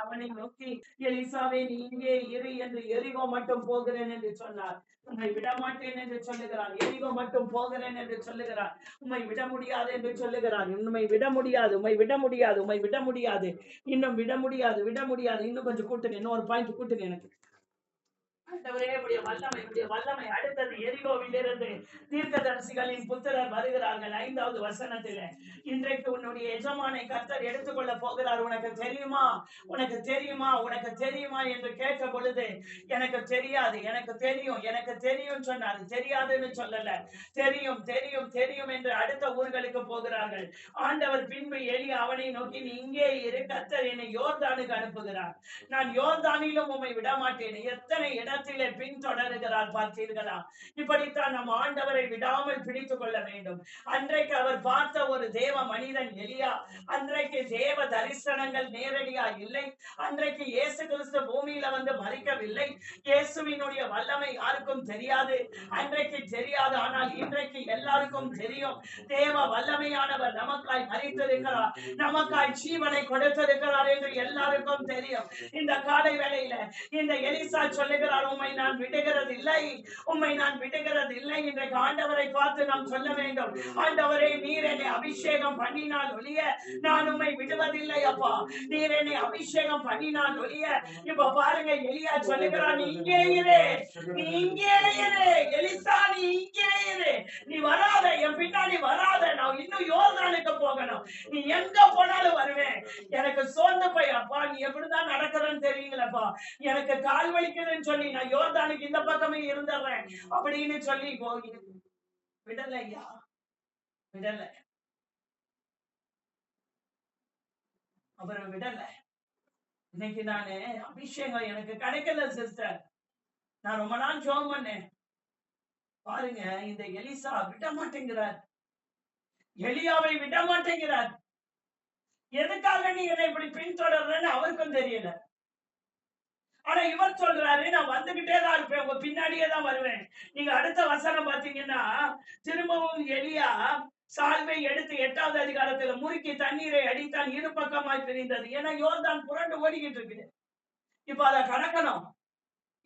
அவனை நோக்கி, எலிசாவே நீ இங்கே இரு என்று, எரிகோ மட்டும் போகிறேன் என்று சொன்னார். உம்மை விடமாட்டேன் என்று சொல்லுகிறார். எரிகோ மட்டும் போகிறேன் என்று சொல்லுகிறார். உம்மை விட முடியாது என்று சொல்லுகிறார். உண்மை விட முடியாது, உம்மை விட முடியாது, உம்மை விட முடியாது, இன்னும் விட முடியாது, விட முடியாது. இன்னும் கொஞ்சம் கூட்டுங்க, இன்னும் ஒரு பாயிண்ட் கூட்டுங்க எனக்கு. ஆண்டவரே உடைய வல்லமை, உடைய வல்லமை. அடுத்தது எரிகோவிலிருந்து தீர்க்கதரிசிகளின் புத்திரர் வருகிறார்கள். 5வது வசனத்திலே, இன்றைக்கு உன்னுடைய எஜமானை கர்த்தர் எடுத்துக்கொள்ள போகிறார். உனக்கு தெரியுமா, உனக்கு தெரியுமா, உனக்கு தெரியுமா என்று கேட்ட பொழுது, எனக்கு தெரியாது, எனக்கு தெரியும், எனக்கு தெரியும் சொன்னார். தெரியாதுன்னு சொல்லல, தெரியும் தெரியும் தெரியும் என்று அடுத்த ஊர்களுக்கு போகிறார்கள். ஆண்டவர் பின்பு எலி அவனை நோக்கி, நீ இங்கே இரு, கர்த்தர் என்னை யோர்தானுக்கு அனுப்புகிறார். நான் யோர்தானிலும் உம்மை விடமாட்டேன். எத்தனை இடத்திலே பின்தொடருகிறார் பார்த்தீர்களா? இப்படித்தான் நம் ஆண்டவரை விடாமல் பிடித்துக் கொள்ள வேண்டும். அன்றைக்கு அவர் பார்த்த ஒரு தேவ மனிதன் எலியா. அன்றைக்கு தேவ தரிசனங்கள் நேரடியா இல்லை. அன்றைக்கு இயேசு கிறிஸ்து பூமியில வந்து மறிக்கவில்லை. இயேசுவினுடைய வல்லமை யாருக்கும் தெரியாது. அன்றைக்கு தெரியாது, ஆனால் இன்றைக்கு எல்லாருக்கும் தெரியும். தேவ வல்லமையானவர் நமக்காய் மறித்திருக்கிறார், நமக்காய் ஜீவனை கொடுத்திருக்கிறார் என்று எல்லாருக்கும் தெரியும். இந்த காலை வேளையில இந்த எலிசா சொல்லுகிறார், உம்மை நான் விடுகிறது இல்லை, உம்மை நான் விடுகிறது இல்லை. இன்றைக்கு ஆண்டவரை பார்த்து நாம் சொல்ல வேண்டும், ஆண்டவரே நீர் என்னை அபிஷேகம் பண்ணினால் ஒழிய நான் உம்மை விடுவதில்லை அப்பா. நீர் என்னை அபிஷேகம் பண்ணினால் ஒழிய. இப்ப பாருங்க, எலியா சொல்லுகிறார், நீ இங்கே இரு, நீ இங்கே இரு எலிசா, நீ இங்கே இரு, நீ வராத, என் பின்னாடி வராத, நான் இன்னும் யோர்தானுக்கு போகணும், நீ எங்க போனாலும் வருவேன். எனக்கு சோர்ந்து போய், அப்பா நீ எப்படிதான் நடக்கிறன்னு தெரியுங்களப்பா, எனக்கு கால் வலிக்குதுன்னு சொல்லி நான் யோர்தானுக்கு இந்த பக்கமே இருந்துடுறேன் அப்படின்னு சொல்லி போய் விடல ஐயா, விடல, அப்புறம் விடல. இன்னைக்கு நானு அபிஷேகம் எனக்கு கிடைக்கல சிஸ்டர், நான் ரொம்ப நாள் ஜெபம் பண்ணேன். பாருங்க, இந்த எலிசா விட மாட்டேங்கிறார், எலியாவை விட மாட்டேங்கிறார். எதுக்காக நீ என்னை இப்படி பின்தொடர்றன்னு அவருக்கும் தெரியல. ஆனா இவர் சொல்றாரு, நான் வந்துகிட்டே தான் இருப்பேன், உங்க பின்னாடியே தான் வருவேன். நீங்க அடுத்த வசனம் பாத்தீங்கன்னா, திரும்பவும் எலியா சால்வை எடுத்து 8வது அதிகாரத்துல முறுக்கி தண்ணீரை அடித்தான், இரு பக்கமாய் பிரிந்தது. ஏன்னா யோர்தான் புரண்டு ஓடிக்கிட்டு இருக்குது. இப்ப அதை கடக்கணும்.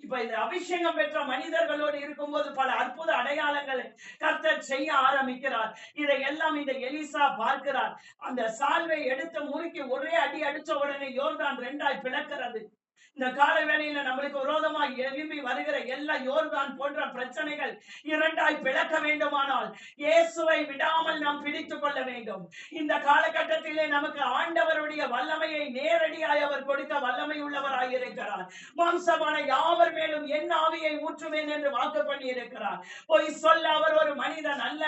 இப்ப இந்த அபிஷேகம் பெற்ற மனிதர்களோடு இருக்கும்போது பல அற்புத அடையாளங்களை கர்த்தர் செய்ய ஆரம்பிக்கிறார். இதை எல்லாம் இந்த எலிசா பார்க்கிறார். அந்த சால்வை எடுத்து முறுக்கி ஒரே அடி அடிச்ச உடனே யோர்தான் 2ஆய் பிளக்கிறது. இந்த கால வேளையில நம்மளுக்கு விரோதமாக எழும்பி வருகிற எல்லா யோர்தான் போன்ற பிரச்சனைகள் 2ஆய் பிளக்க வேண்டுமானால் இயேசுவை விடாமல் நாம் பிடித்துக் கொள்ள வேண்டும். இந்த காலகட்டத்திலே நமக்கு ஆண்டவருடைய வல்லமையை நேரடியாய் அவர் கொடுக்க வல்லமை உள்ளவராய் இருக்கிறார். மாம்சமான யாவர் மேலும் என் ஆவியை ஊற்றுவேன் என்று வாக்கு பண்ணி இருக்கிறார். போய் சொல்ல அவர் ஒரு மனிதன் அல்ல,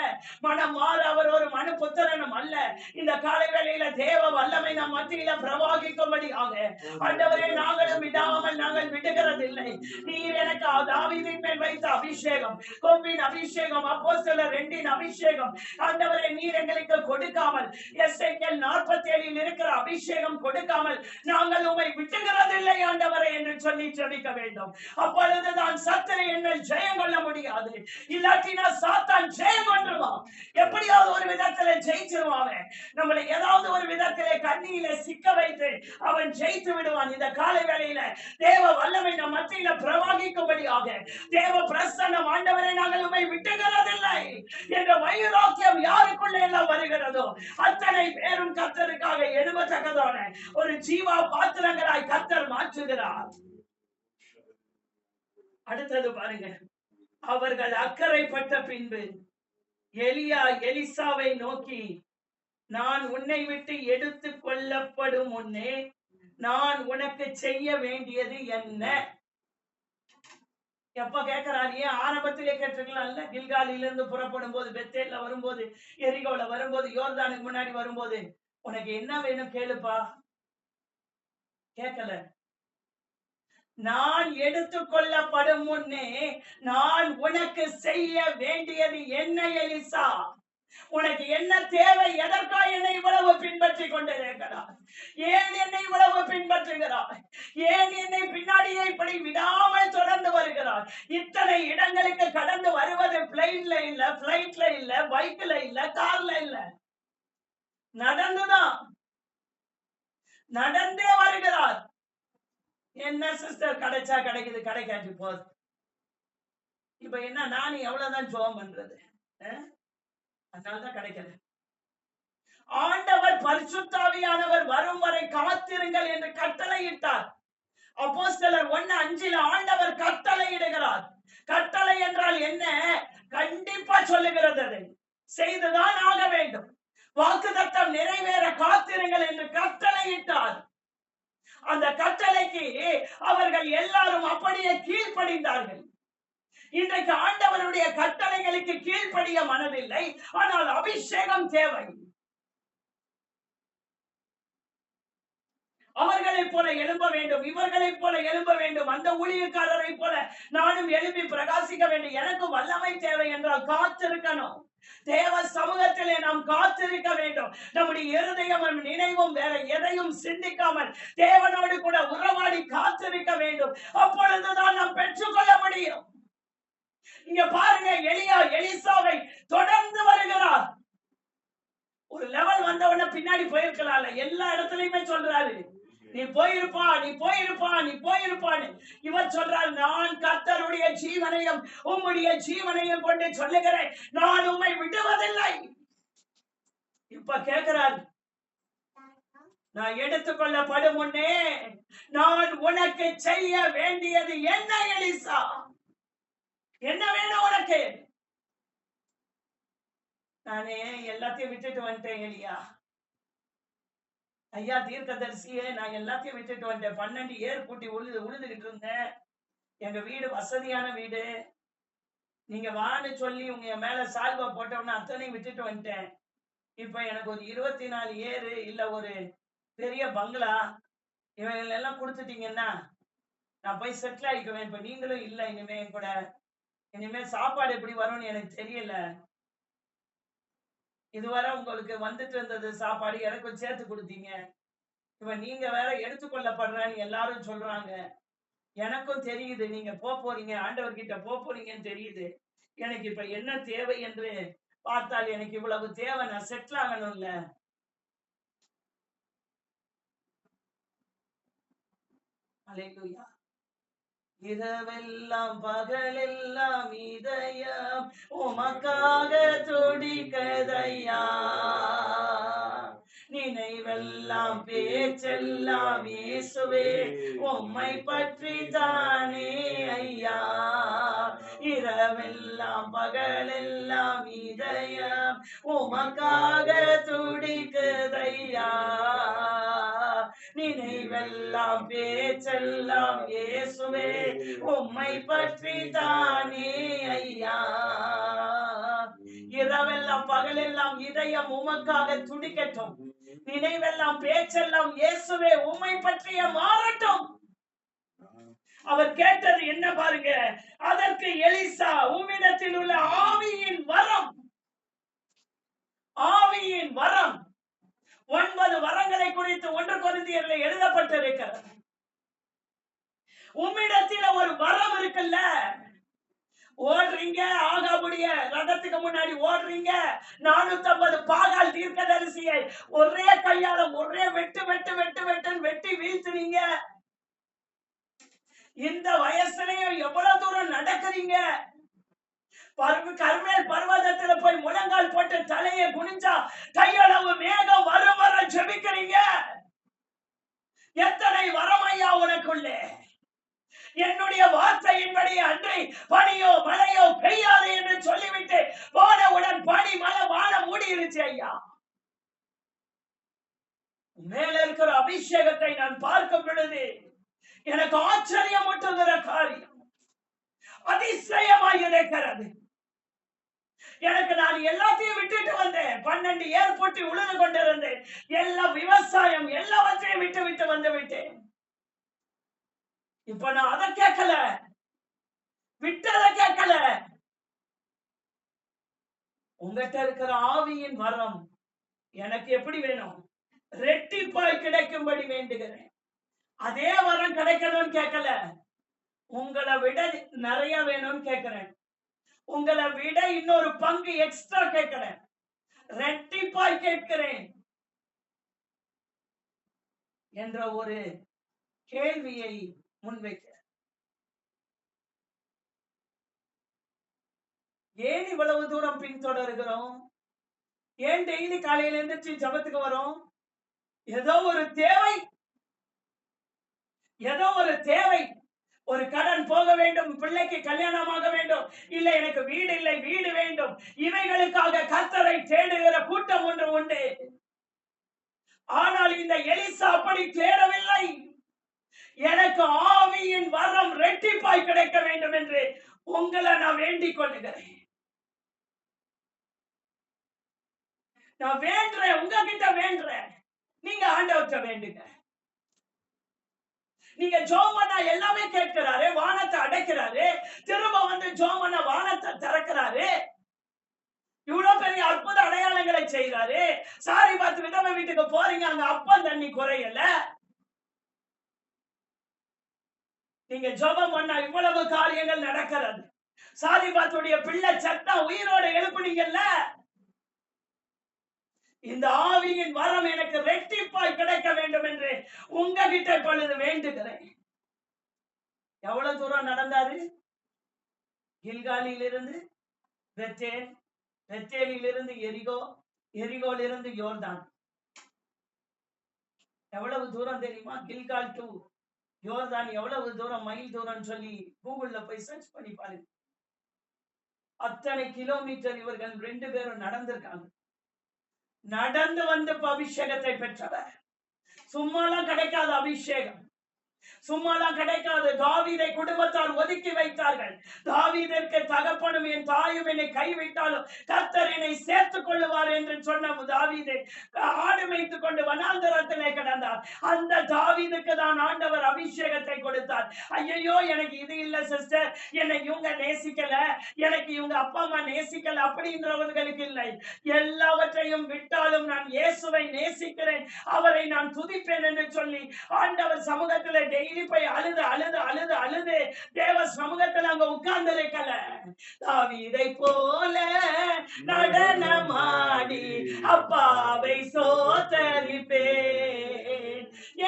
மனம் மாற அவர் ஒரு மனு புத்திரனும் அல்ல. இந்த காலை வேளையில தேவ வல்லமை நம் மத்தியில பிரவாகிக்கும்படியாக ஆண்டவரே நாங்களும் விடாமல் நாங்கள் விடுகிறதில்லை. நீர் எனக்கு தாவீதின் மேல் வைத்த அபிஷேகம், கொம்பின் அபிஷேகம், அப்போஸ்தலர் 2இன் அபிஷேகம் ஆண்டவரே நீர் எங்களுக்கு கொடுக்காமல், எசேக்கியேல் 47இல் இருக்கிற அபிஷேகம் கொடுக்காமல் நாங்கள் உம்மை விட்டுகிறதில்லை ஆண்டவரே என்று சொல்லி ஜெபிக்க வேண்டும். அப்பொழுதுதான் சத்துரு எங்கள் ஜெயம் கொள்ள முடியாது. இல்லாட்டினா சாத்தான் ஜெயம் கொண்டுருவான். எப்படியாவது ஒரு விதத்திலே ஜெயிச்சிருவான். நம்மளை ஏதாவது ஒரு விதத்திலே கண்ணியில சிக்க வைத்து அவன் ஜெயித்து விடுவான். இந்த காலை வேளையில தேவ வல்லமை நம் மத்தியில பிரவாகிக்கும்படியாக தேவ பிரசன்னம், ஆண்டவரை நாங்கள் உம்மை விட்டுகிறதில்லை என்ற வைராக்கியம் யாருக்குள்ளே எல்லாம் வருகிறதோ அத்தனை பேரும் கர்த்தருக்காக எழுவத்தக்கதான ஒரு ஜீவா பாத்திரங்களாய் கர்த்தர் மாற்றுகிறார். அடுத்தது பாருங்க, அவர்கள் அக்கறைப்பட்ட பின்பு எலியா எலிசாவை நோக்கி, நான் உன்னை விட்டு எடுத்து கொள்ளப்படும் முன்னே நான் உனக்கு செய்ய வேண்டியது என்ன? எப்ப கேட்கிறார்? ஏன் ஆரம்பத்திலே கேட்டிருக்கலாம்ல? கில்காலிலிருந்து புறப்படும் போது, பெத்தேல்ல வரும்போது, எரிகோல வரும்போது, யோர்தானுக்கு முன்னாடி வரும்போது, உனக்கு என்ன வேணும் கேளுப்பா. கேட்கல. நான் எடுத்துக்கொள்ளப்படும் முன்னே நான் உனக்கு செய்ய வேண்டியது என்ன எலிசா? உனக்கு என்ன தேவை? எதற்காக என்னை இவ்வளவு பின்பற்றி கொண்டிருக்கிறார்? ஏன் என்னை இவ்வளவு பின்பற்றுகிறார்? ஏன் என்னை பின்னாடியே இப்படி விடாமல் தொடர்ந்து வருகிறார்? இத்தனை இடங்களுக்கு கடந்து வருவது பிளைன்ல இல்ல, பிளைட்ல இல்ல, பைக்ல இல்ல, கார்ல இல்ல, நடந்துதான், நடந்தே வருகிறார். என்ன சிஸ்டர், கிடைச்சா கிடைக்குது, கிடைக்காட்டி போகுது. இப்ப என்ன, நானும் எவ்வளவுதான் ஜெபம் பண்றது? அதனாலதான் கிடைக்கல. ஆண்டவர் பரிசுத்த ஆவியானவர் வரும் வரை காத்திருங்கள் என்று கட்டளையிட்டார். அப்போஸ்தலர் 1:5 ஆண்டவர் கட்டளையிடுகிறார். கட்டளை என்றால் என்ன? கண்டிப்பா சொல்லுகிறது, அதை செய்துதான் ஆக வேண்டும். வாக்குத்தத்தம் நிறைவேற காத்திருங்கள் என்று கட்டளையிட்டார். அந்த கட்டளைக்கு அவர்கள் எல்லாரும் அப்படியே கீழ்ப்படிந்தார்கள். இன்றைக்கு ஆண்டவருடைய கட்டளைகளுக்கு கீழ்ப்படிய மனதில்லை, ஆனால் அபிஷேகம் தேவை. அவர்களைப் போல எழும்ப வேண்டும், இவர்களைப் போல எழும்ப வேண்டும், அந்த ஊழியக்காரரை போல நானும் எழுப்பி பிரகாசிக்க வேண்டும். எனக்கு வல்லமை தேவை என்றால் காத்திருக்கணும். தேவ சமூகத்திலே நாம் காத்திருக்க வேண்டும். நம்முடைய இருதயமும் நினைவும் வேற எதையும் சிந்திக்காமல் தேவனோடு கூட உறவாடி காத்திருக்க வேண்டும். அப்பொழுதுதான் நாம் பெற்றுக்கொள்ள முடியும். இங்க பாருங்க, எலிசாவை தொடர்ந்து வருகிறார். ஒரு லெவல் வந்தவன பின்னாடி போயிருக்கலாம்ல, எல்லா இடத்துலயுமே சொல்றாரு, நீ போயிருப்பா, நீ போயிருப்பா, நீ போயிருப்பான்னு. இவர் சொல்றார், நான் கர்த்தருடைய ஜீவனையும் உம்முடைய ஜீவனையும் கொண்டு சொல்லுகிறேன், நான் உம்மை விடுவதில்லை. இப்ப கேட்கிறார், நான் எடுத்துக்கொள்ளப்படும் முன்னே நான் உனக்கு செய்ய வேண்டியது என்ன எலிசா? என்ன வேணும் உனக்கு? நானே எல்லாத்தையும் விட்டுட்டு வந்துட்டேன் எலியா. ஐயா தீர்க்கதரிசியே, நான் எல்லாத்தையும் விட்டுட்டு வந்துட்டேன். 12 ஏர் பூட்டி உழுதுகிட்டு இருந்தேன். எங்க வீடு வசதியான வீடு. நீங்க வான்னு சொல்லி உங்க மேல சால்வா போட்டோம்னா அத்தனையும் விட்டுட்டு வந்துட்டேன். இப்ப எனக்கு ஒரு 24 ஏரு இல்ல ஒரு பெரிய பங்களா இவங்க எல்லாம் கொடுத்துட்டீங்கன்னா நான் போய் செட்டில் ஆகிக்குவேன். இப்ப நீங்களும் இல்ல இனிமே கூட. இனிமே சாப்பாடு எப்படி வரும்னு எனக்கு தெரியல. இதுவரை உங்களுக்கு வந்துட்டு இருந்தது சாப்பாடு, எனக்கும் சேர்த்து கொடுத்தீங்க. இப்ப நீங்க வேற எடுத்துக்கொள்ளப்படுறேன்னு எல்லாரும் சொல்றாங்க. எனக்கும் தெரியுது நீங்க போறீங்க, ஆண்டவர்கிட்ட போறீங்கன்னு தெரியுது. எனக்கு இப்ப என்ன தேவை என்று பார்த்தால், எனக்கு இவ்வளவு தேவை, நான் செட்டில் ஆகணும்ல. அல்லேலூயா. இரவெல்லாம் பகலெல்லாம் இதயம் உமக்காக துடிக்கதையா, நினைவெல்லாம் பேச்செல்லாம் இயேசுவே உம்மை பற்றி தானே ஐயா. இரவெல்லாம் பகலெல்லாம் இதயம் உமக்காக துடிக்கதையா, நினைவெல்லாம் பேச்செல்லாம் இயேசுவே உம்மை பற்றி தானே ஐயா. இரவெல்லாம் பகலெல்லாம் இதயம் உமக்காக துடிக்கட்டும், நினைவெல்லாம் பேச்செல்லாம் இயேசுவே உம்மை பற்றிய மாறட்டும். அவர் கேட்டது என்ன பாருங்க, அதற்கு எலிசா, உம்மிடத்தில் உள்ள ஆவியின் வரம், ஆவியின் வரம் 9 வரங்களை குறித்து 1 கொரிந்தியரில் எழுதப்பட்டிருக்கிறது. உம்மிடத்தில் ஒரு வரம் இருக்குல்ல, ஓடுறீங்க, ஆகாபுடைய ரதத்துக்கு முன்னாடி ஓடுறீங்க, 450 பாகால் தீர்க்கதரிசியை ஒரே கையால ஒரே வெட்டு வெட்டு வெட்டு வெட்டுன்னு வெட்டி வீழ்த்துறீங்க. இந்த வயசுலயும் எவ்வளவு தூரம் நடக்கிறீங்க. கர்மேல் பர்வதத்துல போய் முழங்கால் போட்டு தலையை குனிஞ்சா கையளவு மேகம் வரும் வர ஜெபிக்கிறீங்க. எத்தனை வரமையா உனக்குள்ளே. என்னுடைய வார்த்தையின்படி அன்றி பனியோ மழையோ பெய்யாது என்று சொல்லிவிட்டு போனவுடன் பனி மழை வானம் மூடிருச்சு ஐயா. மேல இருக்கிற அபிஷேகத்தை நான் பார்க்கும் பொழுது எனக்கு ஆச்சரியமூட்டுகிற காரியம், அதிசயமாய் இருக்கிறது. எனக்கு நான் எல்லாத்தையும் விட்டுட்டு வந்தேன். 12 ஏர் பூட்டி உழுது கொண்டிருந்தேன். எல்லா விவசாயம் எல்லாவற்றையும் விட்டு வந்து விட்டேன். இப்ப நான் அதை கேட்கல, விட்டதை கேட்கல. உங்ககிட்ட இருக்கிற ஆவியின் வரம் எனக்கு எப்படி வேணும்? ரெட்டிப்பாய் கிடைக்கும்படி வேண்டுகிறேன். அதே வரம் கிடைக்கணும்னு கேட்கல, உங்களை விட நிறைய வேணும்னு கேட்கிறேன். உங்களை விட இன்னொரு பங்கு எக்ஸ்ட்ரா கேட்கிறேன், ரெட்டிப்பாய் கேட்கிறேன் என்ற ஒரு கேள்வியை முன்வைக்க. ஏன் இவ்வளவு தூரம் பின்தொடர்கிறோம்? ஏன் டெய்லி காலையில எழுந்திருச்சு ஜபத்துக்கு வரோம்? ஏதோ ஒரு தேவை, ஏதோ ஒரு தேவை. ஒரு கடன் போக வேண்டும், பிள்ளைக்கு கல்யாணமாக வேண்டும், இல்ல எனக்கு வீடு இல்லை, வீடு வேண்டும். இவைகளுக்காக கர்த்தரை தேடுகிற கூட்டம் ஒன்று உண்டு. ஆனால் இந்த எலிசா அப்படி தேடவில்லை. எனக்கு ஆவியின் வரம் ரெட்டிப்பாய் கிடைக்க வேண்டும் என்று உங்களை நான் வேண்டிக் கொள்ளுகிறேன். நான் வேண்டுறேன், உங்ககிட்ட வேண்டுறேன். நீங்க ஆண்டவர்கிட்ட வேண்டுங்க. நீங்க ஜோமனா எல்லாமே கேட்கிறாரு, வானத்தை அடைக்கிறாரு. திரும்ப வந்து ஜோமனா வானத்தை திறக்கிறாரு. இவ்வளவு பெரிய அற்புத அடையாளங்களை செய்கிறாரு. சாரி பார்த்து விதவை வீட்டுக்கு போறீங்க, அங்க அப்பம் தண்ணி குறையல. நீங்க ஜெபம் பண்ணா இவ்வளவு காரியங்கள் நடக்கிறது. சாரி பார்த்துடைய பிள்ளை சத்தா உயிரோட எழுப்புனீங்கல்ல. இந்த ஆவியின் வரம் எனக்கு ரெட்டிப்பாய் கிடைக்க வேண்டும் என்று உங்ககிட்ட இப்பொழுது வேண்டுகிறேன். எவ்வளவு தூரம் நடந்தாரு? கில்காலிலிருந்து பெத்தேல், பெத்தேலிலிருந்து எரிகோ, எரிகோலிருந்து யோர்தான். எவ்வளவு தூரம் தெரியுமா? கில்கால் டு யோர்தான் எவ்வளவு தூரம், மைல் தூரம் சொல்லி கூகுள்ல போய் சர்ச் பண்ணி பாருங்க. அத்தனை கிலோமீட்டர் இவர்கள் 2 பேரும் நடந்திருக்காங்க. நடந்து வந்து அபிஷேகத்தை பெற்றவர். சும்மாலாம் கிடைக்காத அபிஷேகம், சும்மாலாம் கிடைக்காது. தாவீதை குடும்பத்தார் ஒதுக்கி வைத்தார்கள். தாவீதிற்கு தகப்பனும் என் தாயும் என்னை கைவிட்டாலும் கர்த்தர் என்னை சேர்த்துக் கொள்ளுவார் என்று சொன்ன தாவீதை ஆடு மேய்த்துக் கொண்டு வனாந்தரத்திலே கிடந்தார். அந்த தாவீதுக்கு தான் ஆண்டவர் அபிஷேகத்தை கொடுத்தார். ஐயோ எனக்கு இது இல்ல சிஸ்டர், என்னை இவங்க நேசிக்கல, எனக்கு இவங்க அப்பா அம்மா நேசிக்கல அப்படின்றவர்களுக்கு இல்லை. எல்லாவற்றையும் விட்டாலும் நான் இயேசுவை நேசிக்கிறேன், அவரை நான் துதிப்பேன் என்று சொல்லி ஆண்டவர் சமூகத்திலே டெய்லி போய் அழுது அழுது அழுது அழுது தேவ சமூகத்தில் அங்க உட்கார்ந்து இருக்கல. தாவீதை போல நடனமாடி அப்பாவை சோதரிப்பேன்.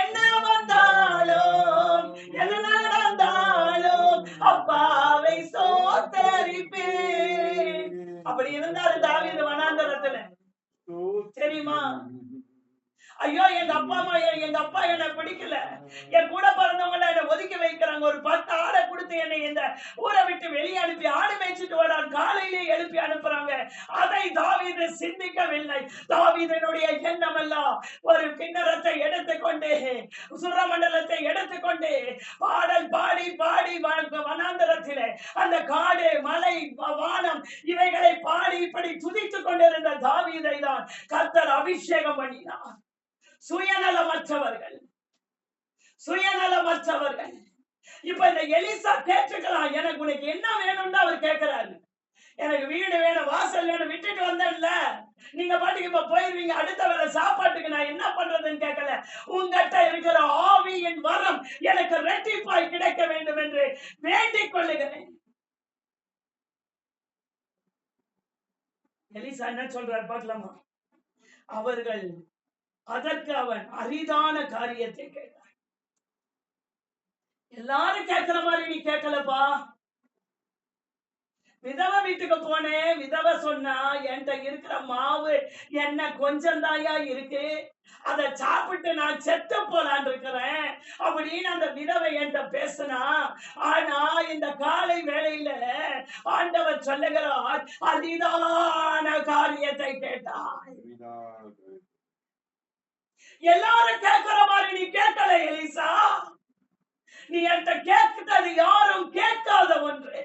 என்ன வந்தாலும் என்ன நடந்தாலும் அப்பாவை சோதரிப்பேன். அப்படி இருந்தாரு தாவீது வனாந்தரத்துல. தெரியுமா? ஐயோ எங்க அப்பா அம்மா, எங்க அப்பா என்ன பிடிக்கல, என் கூட பிறந்தவங்க என்ன ஒதுக்கி வைக்கிறாங்க, ஒரு 10 ஆடை கொடுத்து என்னை இந்த ஊரை விட்டு வெளியே அனுப்பி ஆடு மேய்ச்சிட்டு வரான், காலையிலே எழுப்பி அனுப்புறாங்க. அதை தாவீது சிந்திக்கவில்லை. தாவீதினுடைய எண்ணம் எல்லாம் ஒரு கிண்ணறத்தை எடுத்துக்கொண்டு, சுரமண்டலத்தை எடுத்துக்கொண்டு பாடல் பாடி பாடி வனாந்தரத்திலே அந்த காடு மலை வானம் இவைகளை பாடி இப்படி துதித்துக் கொண்டிருந்த தாவீதை தான் கர்த்தர் அபிஷேகம் பண்ணினார். சுயநலமற்றவர்கள், சுயநலமற்றவர்கள். இப்ப இந்த எலிசா கேட்டுக்கலாம், எனக்கு உனக்கு என்ன வேணும்னு அவர் கேட்கிறாரு. எனக்கு வீடு வேணும், வாசல் வேணும், விட்டுட்டு வந்தேன்ல, நீங்க பாட்டுக்கு இப்ப போயிருவீங்க, அடுத்த வேளை சாப்பாட்டுக்கு நான் என்ன பண்றதுன்னு கேட்கல. உங்ககிட்ட இருக்கிற ஆவியின் வரம் எனக்கு ரெட்டிப்பாய் கிடைக்க வேண்டும் என்று வேண்டிக் கொள்ளுகிறேன். எலிசா என்ன சொல்றார் பார்க்கலாமா? அவர்கள் அதற்கு அவன் அரிதான காரியத்தை கேட்டான். எல்லாரும் கேட்கிற மாதிரி நீ கேட்கலப்பா. விதவை வீட்டுக்கு போனேன், விதவை சொன்னா என்கிட்ட இருக்கிற மாவு என்ன கொஞ்சம் தாயா இருக்கு, அதை சாப்பிட்டு நான் செத்து போலான் இருக்கிறேன் அப்படின்னு அந்த விதவை என்கிட்ட பேசினா. ஆனா இந்த காலை வேளையில ஆண்டவர் சொல்லுகிறார், அரிதான காரியத்தை கேட்டாய். எல்லாரும் கேட்கிற மாதிரி நீ கேட்கல எலிசா. நீ என்கிட்ட கேட்கிறது யாரும் கேட்காத ஒன்று.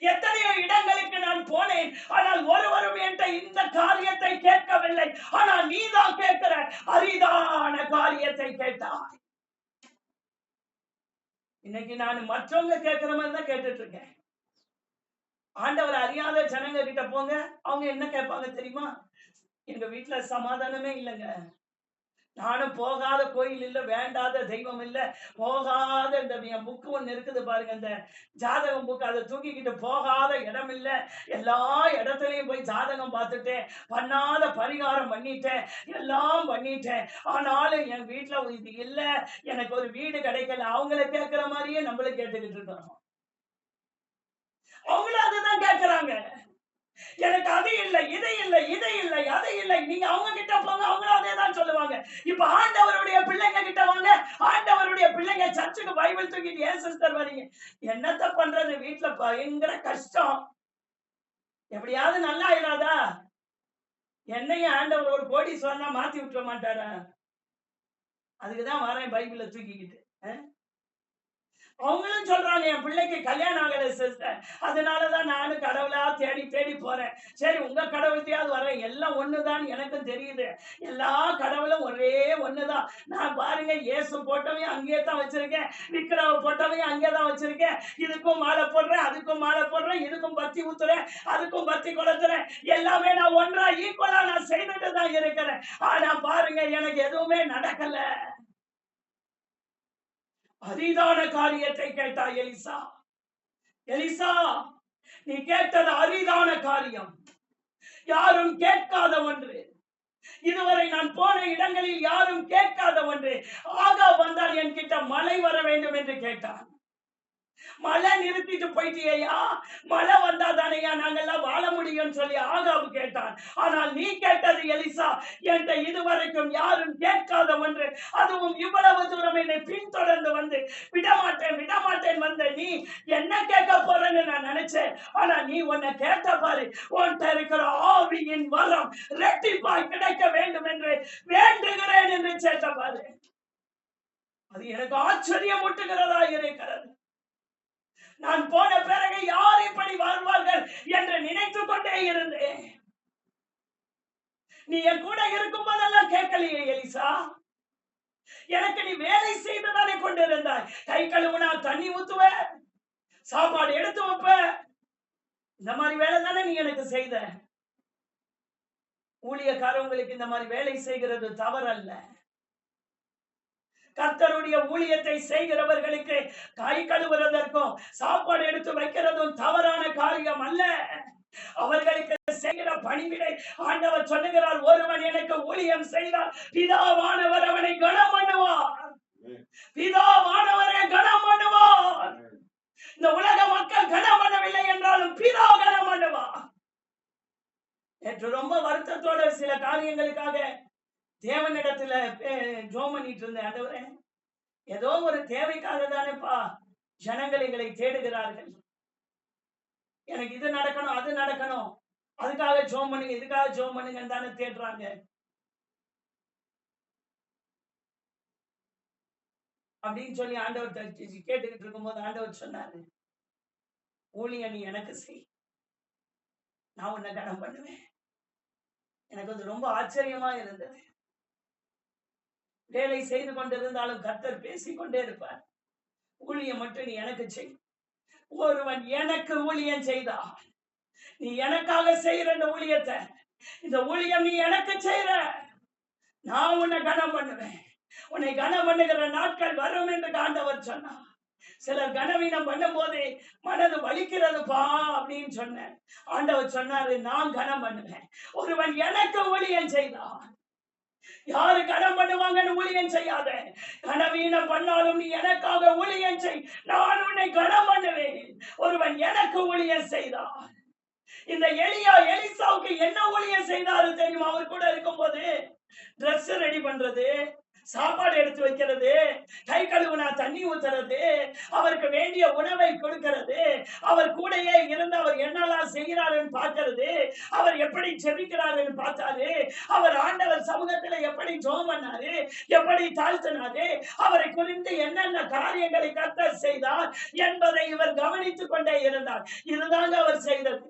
எத்தனையோ இடங்களுக்கு நான் போனேன், ஆனால் ஒருவரும் என்கிட்ட இந்த காரியத்தை கேட்கவில்லை. ஆனால் நீதான் கேட்கிற அரிதான காரியத்தை கேட்டாய். இன்னைக்கு நான் மற்றவங்க கேட்கிற மாதிரி தான் கேட்டுட்டு இருக்கேன். ஆண்டவர் அறியாத ஜனங்க கிட்ட போங்க, அவங்க என்ன கேட்பாங்க தெரியுமா? எங்க வீட்டுல சமாதானமே இல்லைங்க, நானும் போகாத கோயில் இல்ல, வேண்டாத தெய்வம் இல்ல, போகாத இந்த என் புக்கு ஒண்ணு இருக்குது பாருங்க, இந்த ஜாதகம் புக்கு, அதை தூக்கிக்கிட்டு போகாத இடம் இல்ல. எல்லா இடத்துலயும் போய் ஜாதகம் பார்த்துட்டேன், பண்ணாத பரிகாரம் பண்ணிட்டேன், எல்லாம் பண்ணிட்டேன். ஆனாலும் என் வீட்டுல இது இல்ல, எனக்கு ஒரு வீடு கிடைக்கல. அவங்கள கேட்கிற மாதிரியே நம்மளும் கேட்டுக்கிட்டு இருக்கோம். அவங்களும் அதுதான் கேட்கிறாங்க. எனக்கு அது இல்லை, இது இல்லை, இது இல்லை, அது இல்லை. நீங்க அவங்க கிட்ட போங்க, அவங்களும் அதே தான் சொல்லுவாங்க. இப்ப ஆண்டவருடைய பிள்ளைங்க கிட்ட வாங்க, ஆண்டவருடைய பிள்ளைங்க சர்ச்சுக்கு பைபிள் தூக்கிட்டு ஏன் சிஸ்டர் வரீங்க? என்னத்த பண்றது, வீட்டுல பயங்கர கஷ்டம். எப்படியாவது நல்லா ஆயிடாதா? என்னையும் ஆண்டவர் ஒரு கோடீஸ்வரனா மாத்தி விட்டுற மாட்டாரா? அதுக்குதான் வரேன் பைபிளை தூக்கிக்கிட்டு. அவங்களும் சொல்றாங்க, என் பிள்ளைக்கு கல்யாணம் ஆகல சிஸ்டர், அதனாலதான் நானும் கடவுளா தேடி தேடி போறேன். சரி, உங்க கடவுள்கிட்டயாவது வரேன், எல்லாம் ஒண்ணுதான் எனக்கும் தெரியுது. எல்லா கடவுளும் ஒரே ஒண்ணுதான். நான் பாருங்க, இயேசு போட்டவையும் அங்கேயே தான் வச்சிருக்கேன், விக்கிரவ போட்டவையும் அங்கே தான் வச்சிருக்கேன். இதுக்கும் மாலை போடுறேன், அதுக்கும் மாலை போடுறேன், இதுக்கும் பத்தி ஊத்துறேன், அதுக்கும் பத்தி கொடுத்துறேன். எல்லாமே நான் ஒன்றா ஈக்குவலா நான் செய்துட்டு தான் இருக்கிறேன். ஆனா பாருங்க, எனக்கு எதுவுமே நடக்கல. அரிதான காரியத்தை கேட்டாய் எலிசா. எலிசா, நீ கேட்டது அரிதான காரியம், யாரும் கேட்காத ஒன்று. இதுவரை நான் போன இடங்களில் யாரும் கேட்காத ஒன்று. ஆகாப் வந்தால் என்கிட்ட மழை வர வேண்டும் என்று கேட்டான். மழை நிறுத்திட்டு போயிட்டியா? மழை வந்தா தானையா நாங்கெல்லாம் வாழ முடியும் சொல்லி ஆகாபு கேட்டான். ஆனால் நீ கேட்டது எலிசா, என்கிட்ட இதுவரைக்கும் யாரும் கேட்காத ஒன்று. அதுவும் இவ்வளவு தூரம் என்னை பின்தொடர்ந்து வந்து விடமாட்டேன் விடமாட்டேன் வந்த நீ என்ன கேட்க போறேன்னு நான் நினைச்சேன். ஆனா நீ உன்னை கேட்ட பாரு, உன்கிட்ட இருக்கிற ஆவியின் வரம் ரெட்டிப்பாய் கிடைக்க வேண்டும் என்று வேண்டுகிறேன் என்று கேட்ட பாரு. அது எனக்கு ஆச்சரியம் ஊட்டுகிறதா இருக்கிறது. நான் போன பிறகு யார் இப்படி வாழ்வார்கள் என்று நினைத்துக் கொண்டே இருந்தேன். நீ என் கூட இருக்கும் போதெல்லாம் கேட்கலையே எலிசா. எனக்கு நீ வேலை செய்துதானே கொண்டிருந்தாய். கை கழுவுனா தண்ணி ஊத்துவ, சாப்பாடு எடுத்து வைப்ப, இந்த மாதிரி வேலை தானே நீ எனக்கு செய்த. ஊழியக்காரங்களுக்கு இந்த மாதிரி வேலை செய்கிறது தவறல்ல. கர்த்தருடைய ஊழியத்தை செய்கிறவர்களுக்கு கை கழுவுவதற்கும் சாப்பாடு எடுத்து வைக்கிறதும் தவறான காரியம் அல்ல. அவர்களுக்கு செய்கிற பணிவிடை ஆண்டவர் சொல்லுகிறார், ஒருவன் எனக்கு ஊழியம் செய்தால் பிதாவானவர் அவனை கனம் பண்ணுவார். பிதாவானவரே கனம் பண்ணுவார். இந்த உலக மக்கள் கனம் பண்ணவில்லை என்றாலும் பிதா கனம் பண்ணுவார். நேற்று ரொம்ப வருத்தத்தோட சில காரியங்களுக்காக தேவனிடத்துல ஜெபம் பண்ணிட்டு இருந்தேன். ஆண்டவரே, ஏதோ ஒரு தேவைக்காக தானேப்பா ஜனங்கள் எங்களை தேடுகிறார்கள். எனக்கு இது நடக்கணும், அது நடக்கணும், அதுக்காக ஜெபம் பண்ணுங்க, இதுக்காக ஜெபம் பண்ணுங்க தானே தேடுறாங்க. அப்படின்னு சொல்லி ஆண்டவர் கேட்டுக்கிட்டு இருக்கும்போது ஆண்டவர் சொன்னாரு, ஊழியம் நீ எனக்கு செய், நான் உன்னை கனம் பண்ணுவேன். எனக்கு அது ரொம்ப ஆச்சரியமா இருந்தது. வேலை செய்து கொண்டிருந்தாலும் கர்த்தர் பேசிக்கொண்டே இருப்பார். ஊழியம் மட்டும் நீ எனக்கு செய். ஒருவன் எனக்கு ஊழியம் செய்தா, நீ எனக்காக செய்யற இந்த ஊழியத்தை, இந்த ஊழியம் நீ எனக்கு செய்யற, நான் உன்னை கனம் பண்ணுவேன். உன்னை கனம் பண்ணுகிற நாட்கள் வரும் என்று ஆண்டவர் சொன்னார். சிலர் கனவீனம் பண்ணும் போதே மனது வலிக்கிறதுப்பா அப்படின்னு சொன்னேன். ஆண்டவர் சொன்னாரு, நான் கனம் பண்ணுவேன். ஒருவன் எனக்கு ஊழியம் செய்தான். யாரு கனம் பண்ணுவாங்கன்னு ஊழியம் செய்யாத. கனவீனம் பண்ணாலும் நீ எனக்காக ஊழியம் செய், நான் உன்னை கனம் பண்ணுவேன். ஒருவன் எனக்கு ஊழியம் செய்தான். இந்த எலிசாவுக்கு என்ன ஊழியம் செய்தாரு தெரியுமா? அவர் கூட இருக்கும் போது டிரெஸ் ரெடி பண்றது, சாப்பாடு எடுத்து வைக்கிறது, கை கழுவுனா தண்ணி ஊத்துறது, அவருக்கு வேண்டிய உணவை கொடுக்கிறது, அவர் கூடையே இருந்து அவர் என்னெல்லாம் செய்கிறாருன்னு பார்க்கிறது, அவர் எப்படி ஜெபிக்கிறாருன்னு பார்த்தாரு, அவர் ஆண்டவர் சமூகத்துல எப்படி ஜெபம் பண்ணாரு, எப்படி தாழ்த்தினாரு, அவரை குறித்து என்னென்ன காரியங்களை கர்த்தர் செய்தார் என்பதை இவர் கவனித்துக் கொண்டே இருந்தார். இதுதாங்க அவர் செய்தது.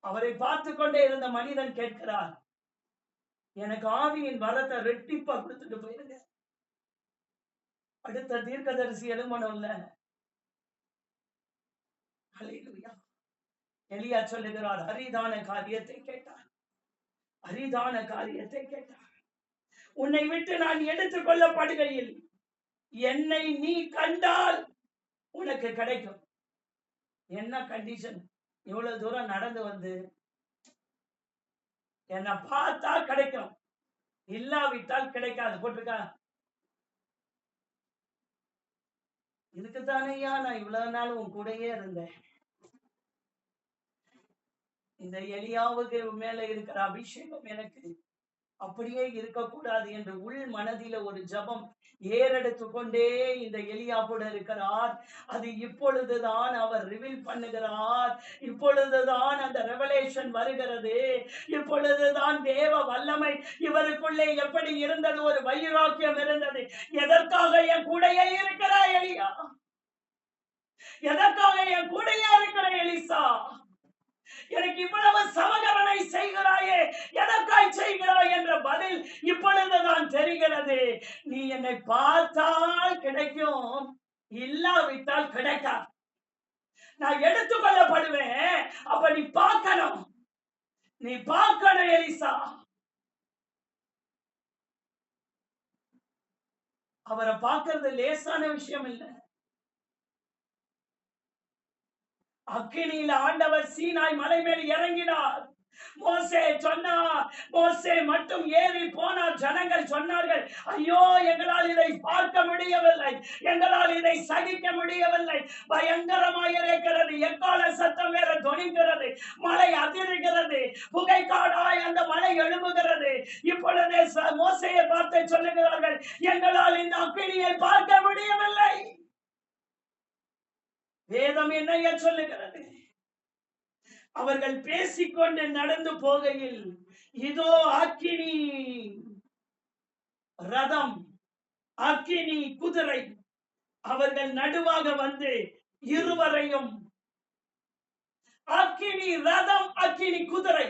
அவரை பார்த்து கொண்டே இருந்த மனிதன் கேட்கிறார், எனக்கு ஆவியின் வரத்தை ரெட்டிப்பா கொடுத்துட்டு போயிருங்க. அடுத்த தீர்க்கதரிசி எழுமணும் இல்ல. எலியா சொல்லுகிறார், அரிதான காரியத்தை கேட்டார், அரிதான காரியத்தை கேட்டார். உன்னை விட்டு நான் எடுத்துக் கொள்ளப்படுகையில் என்னை நீ கண்டால் உனக்கு கிடைக்கும். என்ன கண்டிஷன்? இவ்வளவு தூரம் நடந்து வந்து என்னை பார்த்தா கிடைக்கும், இல்லாவிட்டால் கிடைக்காது போட்டிருக்கா. இதுக்குத்தானையா நான் இவ்வளவு நாள் உன் கூடயே இருந்தேன். இந்த எலியாவுக்கு மேல இருக்கிற அபிஷேகம் எனக்கு அப்படியே இருக்கக்கூடாது என்று உள் மனதில ஒரு ஜபம் ஏறெடுத்து கொண்டே இந்த எலியா கூட இருக்கிறார். அது இப்பொழுதுதான் அவர் ரிவீல் பண்ணுகிறார். இப்பொழுதுதான் அந்த ரெவலேஷன் வருகிறது. இப்பொழுதுதான் தேவ வல்லமை இவருக்குள்ளே எப்படி இருந்தது, ஒரு வைராக்கியம் இருந்தது. எதற்காக என் கூடையே இருக்கிற எலியா? எதற்காக என் கூடையே இருக்கிற எலிசா? எனக்கு இவ்வளவு சமகரணை செய்கிறாயே, எதற்காய் செய்கிறாய் என்ற பதில் இப்பொழுதுதான் தெரிகிறது. நீ என்னை பார்த்தால் கிடைக்கும், இல்லாவிட்டால் கிடைக்காது. நான் எடுத்துக்கொள்ளப்படுவேன். அப்ப நீ பார்க்கணும், நீ பார்க்கணும் எலிசா. அவரை பார்க்கிறது லேசான விஷயம் இல்லை. அக்கினியில் ஆண்டவர் சீனாய் மலை மேல் இறங்கினார். மோசே சொன்னார், மோசே மட்டும் ஏறி போனார். ஜனங்கள் சொன்னார்கள், ஐயோ எங்களால் இதை பார்க்க முடியவில்லை, எங்களால் இதை சகிக்க முடியவில்லை, பயங்கரமாக இருக்கிறது, எக்கால சத்தம் வேற தொனிக்கிறது, மலை அதிர்கிறது, புகைக்காடாய் அந்த மலை எழும்புகிறது. இப்பொழுதே மோசேயை பார்த்து சொல்லுகிறார்கள், எங்களால் இந்த அக்கினியை பார்க்க முடியவில்லை. வேதம் என்னைய சொல்லுகிறது? அவர்கள் பேசிக்கொண்டு நடந்து போகையில் இதோ அக்கினி ரதம், அக்கினி குதிரை அவர்கள் நடுவாக வந்து இருவரையும், அக்கினி ரதம், அக்கினி குதிரை,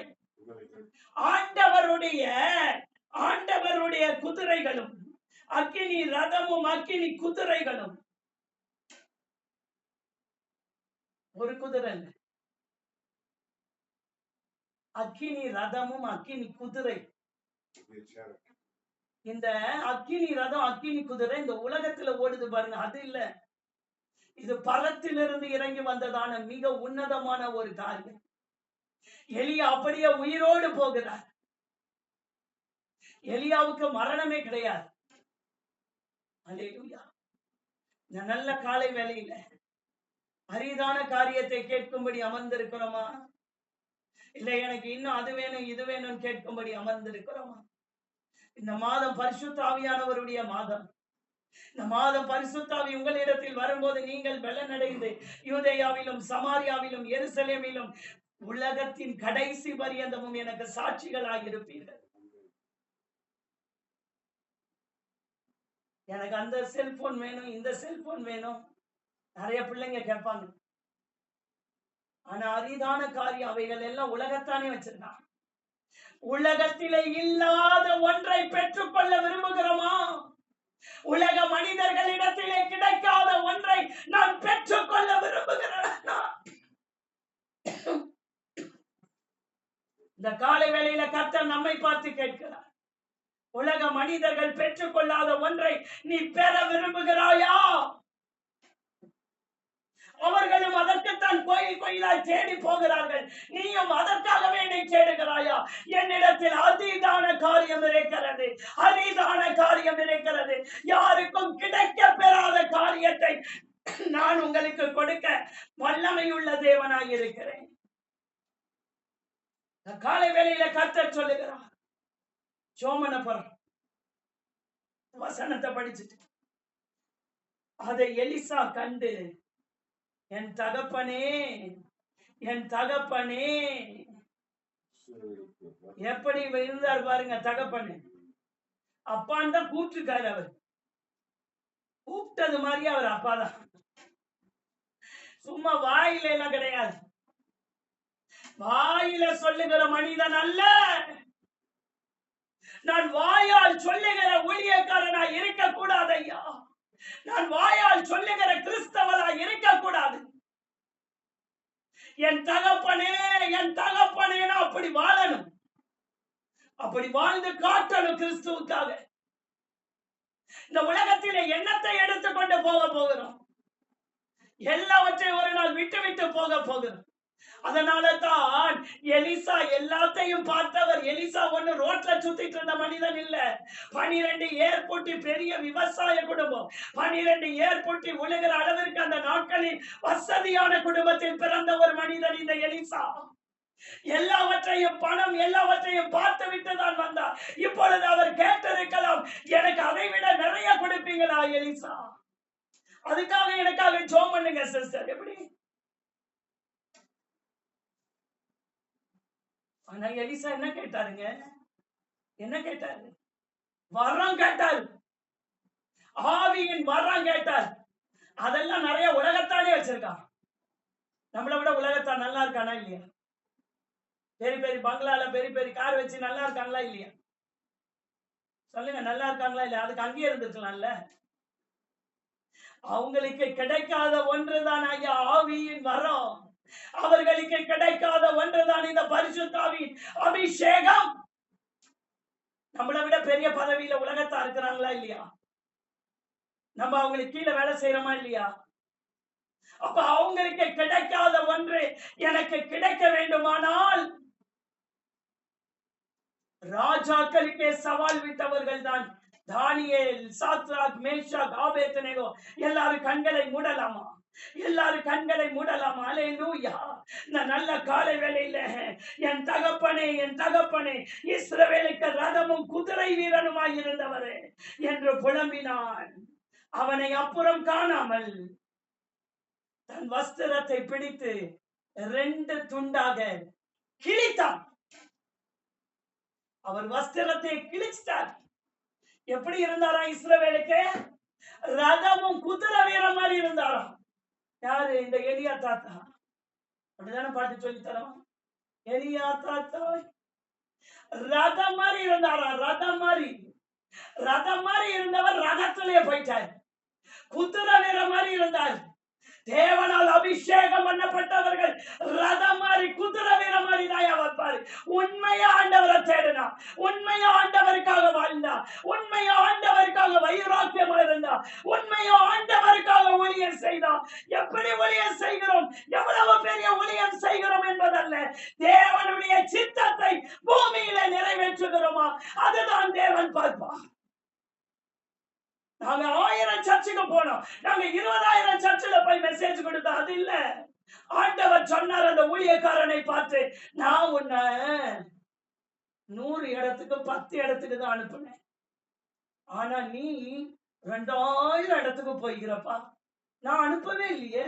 ஆண்டவருடைய குதிரைகளும், அக்கினி ரதமும் அக்கினி குதிரைகளும், ஒரு குதிரை, அக்கினி ரதமும் அக்கினி குதிரை. இந்த அக்கினி ரதம் அக்கினி குதிரை இந்த உலகத்துல ஓடுது பாருங்க, அது இல்ல. இது பரத்திலிருந்து இறங்கி வந்ததான மிக உன்னதமான ஒரு காரியம். எலியா அப்படியே உயிரோடு போகிறார். எலியாவுக்கு மரணமே கிடையாது. அல்லேலூயா. இந்த நல்ல காலை வேளையில அரிதான காரியத்தை கேட்கும்படி அமர்ந்திருக்கிறோமா? இல்லை எனக்கு இன்னும் அது வேணும் இது வேணும் கேட்கும்படி அமர்ந்திருக்கிறோமா? இந்த மாதம் பரிசுத்த ஆவியானவருடைய மாதம். இந்த மாதம் பரிசுத்த ஆவி உங்களிடத்தில் வரும்போது நீங்கள் பலனடைந்து யூதேயாவிலும் சமாரியாவிலும் எருசலேமிலும் உலகத்தின் கடைசி பரியந்தமும் எனக்கு சாட்சிகளாக இருப்பீர்கள். எனக்கு அந்த செல்போன் வேணும், இந்த செல்போன் வேணும், நிறைய பிள்ளைங்க கேட்பாங்க. ஆனா அரிதான காரியம் அவைகள் எல்லாம் உலகத்தானே வச்சிருக்காங்க. உலகத்திலே இல்லாத ஒன்றை பெற்றுக்கொள்ள விரும்புகிறோமா? உலக மனிதர்களிடத்திலே கிடைக்காத ஒன்றை நான் பெற்றுக்கொள்ள விரும்புகிறேன். இந்த காலை வேளையில கர்த்தர் நம்மை பார்த்து கேட்கிறார், உலக மனிதர்கள் பெற்றுக்கொள்ளாத ஒன்றை நீ பெற விரும்புகிறாயா? அவர்களும் அதற்குத்தான் கோயில் கோயிலாய் தேடி போகிறார்கள். நீயும் அதற்காகவே என்னை தேடுகிறாயா? என்னிடத்தில் அரிதான காரியம் இருக்கிறது, அரிதான காரியம் இருக்கிறது. யாருக்கும் கிடைக்க பெறாத காரியத்தை நான் உங்களுக்கு கொடுக்க வல்லமையுள்ள தேவனாய் இருக்கிறேன். காலை வேளையில கர்த்தர் சொல்லுகிறார், சோமனபுரம் வசனத்தை படிச்சுட்டு அதை எலிசா கண்டு, என் தகப்பனே, என் தகப்பனே. எப்படி இருந்தார் பாருங்க தகப்பனே. அப்பான்னு தான் கூப்பிட்டுருக்காரு. அவர் கூப்பிட்டது மாதிரி அவர் அப்பாதான். சும்மா வாயில எல்லாம் கிடையாது. வாயில சொல்லுகிற மனிதன் அல்ல. நான் வாயால் சொல்லுகிற ஊழியக்காரனா இருக்க கூடாது ஐயா. நான் வாயால் சொல்லுகிற கிறிஸ்தவனா இருக்கக்கூடாது. என் தகப்பனே, என் தகப்பனே, அப்படி வாழணும், அப்படி வாழ்ந்து காட்டணும் கிறிஸ்துவுக்காக. இந்த உலகத்திலே எண்ணத்தை எடுத்துக்கொண்டு போகிறோம். எல்லாவற்றையும் ஒரு நாள் விட்டு விட்டு போகிறோம். அதனால தான் எலிசா எல்லாத்தையும் பார்த்தவர். எலிசா ஒண்ணு ரோட்ல சுத்திட்டு இருந்த மனிதன் இல்ல. 12 ஏர்போட்டி பெரிய விவசாய குடும்பம். 12 ஏர்போட்டி உலகிற அளவிற்கு அந்த நாட்களில் வசதியான குடும்பத்தில் பிறந்த ஒரு மனிதன் இந்த எலிசா. எல்லாவற்றையும் பணம் எல்லாவற்றையும் பார்த்து விட்டு தான் வந்தார். இப்பொழுது அவர் கேட்டிருக்கலாம், எனக்கு அதை விட நிறைய கொடுப்பீங்களா எலிசா? அதுக்காக எனக்காக ஜெபம் பண்ணுங்க சிஸ்டர். எப்படி? ஆனா எலிசா என்ன கேட்டாருங்க? என்ன கேட்டாரு? வரம் கேட்டார். ஆவியின் வரம் கேட்டார். அதெல்லாம் நிறைய உலகத்தானே வச்சிருக்கான். நம்மளை விட உலகத்தான் நல்லா இருக்கானா இல்லையா? பெரிய பெரிய பங்களால பெரிய பெரிய கார் வச்சு நல்லா இருக்காங்களா இல்லையா? சொல்லுங்க, நல்லா இருக்காங்களா இல்லையா? அதுக்கு அங்கேயே இருந்திருக்கலாம்ல. அவங்களுக்கு கிடைக்காத ஒன்றுதான் ஐயா ஆவியின் வரம். அவர்களுக்கு கிடைக்காத ஒன்றுதான் இந்த பரிசுத்தாவின் அபிஷேகம். நம்மளை விட பெரிய பதவியில உலகத்தா இருக்கிறாங்களா இல்லையா? நம்ம அவங்களுக்கு கீழே வேலை செய்யறோமா இல்லையா? அப்ப அவங்களுக்கு கிடைக்காத ஒன்று எனக்கு கிடைக்க வேண்டுமானால் ராஜாக்களுக்கே சவால் விட்டவர்கள் தான் தானியேல், சாத்ராக், மேஷாக், ஆபேத்நேகோ. எல்லாரும் கண்களை மூடலாமா? எல்லாரும் கண்களை மூடலாமா? அல்லேலூயா. இந்த நல்ல காலை வேளையில என் தகப்பனே, என் தகப்பனே, இஸ்ரவேலுக்கு ரதமும் குதிரை வீரனுமாய் இருந்தவரே என்று புலம்பினான். அவனை அப்புறம் காணாமல் தன் வஸ்திரத்தை பிடித்து 2 துண்டாக கிழித்தான். அவர் வஸ்திரத்தை கிழிச்சிட்டார். எப்படி இருந்தாரா இஸ்ரவேலுக்கு? ரதமும் குதிரை வீரன் மாதிரி இருந்தாராம். யாரு? இந்த எலியா தாத்தா. அப்படிதானே பாட்டு சொல்லி தரோம். எலியா தாத்தா ரதம் மாதிரி இருந்தாராம். ரதம் மாதிரி இருந்தவர் ரதத்திலே போயிட்டார். குதிரை வீரன் மாதிரி இருந்தார். தேவனால் அபிஷேகம் பண்ணப்பட்டவர்கள் ரதம் மாதிரி குதிரை வீர மாதிரி தான் வைப்பாரு. உண்மையா ஆண்டவரை தேடினா, உண்மையா ஆண்டவருக்காக வாழ்ந்தா, உண்மையா ஆண்டவருக்காக வைராக்கியமா இருந்தா, உண்மையா ஆண்டவருக்காக ஊழியம் செய்தா. எப்படி ஊழியம் செய்கிறோம், எவ்வளவு பெரிய ஊழியம் செய்கிறோம் என்பதல்ல, தேவனுடைய சித்தத்தை பூமியில நிறைவேற்றுகிறோமா, அதுதான் தேவன் பார்ப்பார். நாங்க 1000 சர்ச்சுக்கு போனோம், நாங்க 20,000 சர்ச்சில் போய் மெசேஜ் கொடுத்தா அது இல்ல. ஆண்டவர் சொன்னார் அந்த ஊழியக்காரனை பார்த்து, நான் உன்னை 100 இடத்துக்கு 10 இடத்துக்கு தான் அனுப்புனேன். ஆனா நீ 2000 இடத்துக்கு போய்கிறப்பா. நான் அனுப்பவே இல்லையே.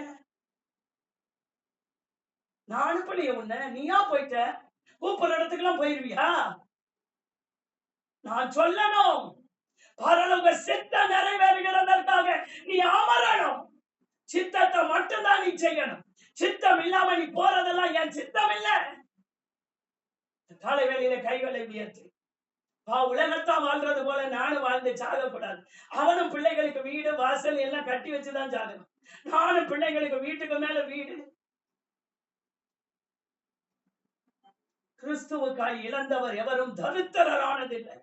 நான் அனுப்பலையே உன்னை. நீயா போயிட்ட? கூப்பிடுற இடத்துக்கு எல்லாம் போயிருவியா? நான் சொல்லணும். பரலோக சித்தம் நிறைவேறுகிறதற்காக நீ அமரணும். சித்தத்தை மட்டும்தான் நீ செய்யணும். சித்தம் இல்லாம நீ போறதெல்லாம் என் சித்தம் இல்ல. காலை வேளையில கைகளை உயர்த்தி, உலகத்தான் வாழ்றது போல நானும் வாழ்ந்து சாகக்கூடாது. அவனும் பிள்ளைகளுக்கு வீடு வாசல் எல்லாம் கட்டி வச்சுதான் சாகணும். நானும் பிள்ளைகளுக்கு வீட்டுக்கு மேல வீடு. கிறிஸ்துவுக்காய் இழந்தவர் எவரும் தரித்திரரானதில்லை.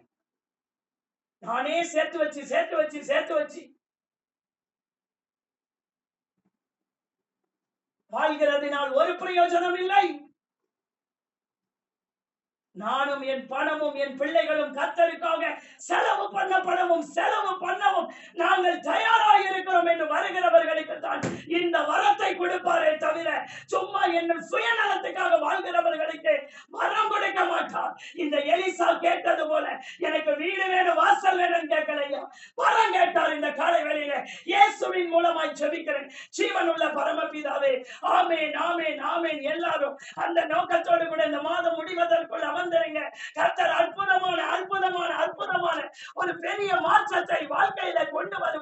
நானே சேர்த்து வச்சு வாழ்கிறதினால் ஒரு பிரயோஜனம் இல்லை. நானும் என் பணமும் என் பிள்ளைகளும் கர்த்தருக்காக செலவு பண்ணவும் நாங்கள் தயாராக இருக்கிறோம் என்று வருகிறவர்களுக்கு தான் இந்த வரத்தை கொடுப்பாரே தவிர, சும்மா என்ன சுயநலத்துக்காக வாழ்கிறவர்களுக்கு வரம் கொடுக்க மாட்டார். இந்த எலிசா கேட்டது போல எனக்கு வீடு வேணும் வாசல் வேணும் கேட்கலையா, வரம் கேட்டார். இந்த காலை வேளையில இயேசுவின் மூலமாய் ஜெபிக்கிறேன். ஜீவனுள்ள பரமபிதாவே, ஆமென் ஆமென் ஆமென். எல்லாரும் அந்த நோக்கத்தோடு கூட இந்த மாதம் முடிவதற்குள் அமர்ந்திருங்க. கர்த்தர் அற்புதமான ஒரு பெரிய மாற்றத்தை வாழ்க்கையில கொண்டு வரும்.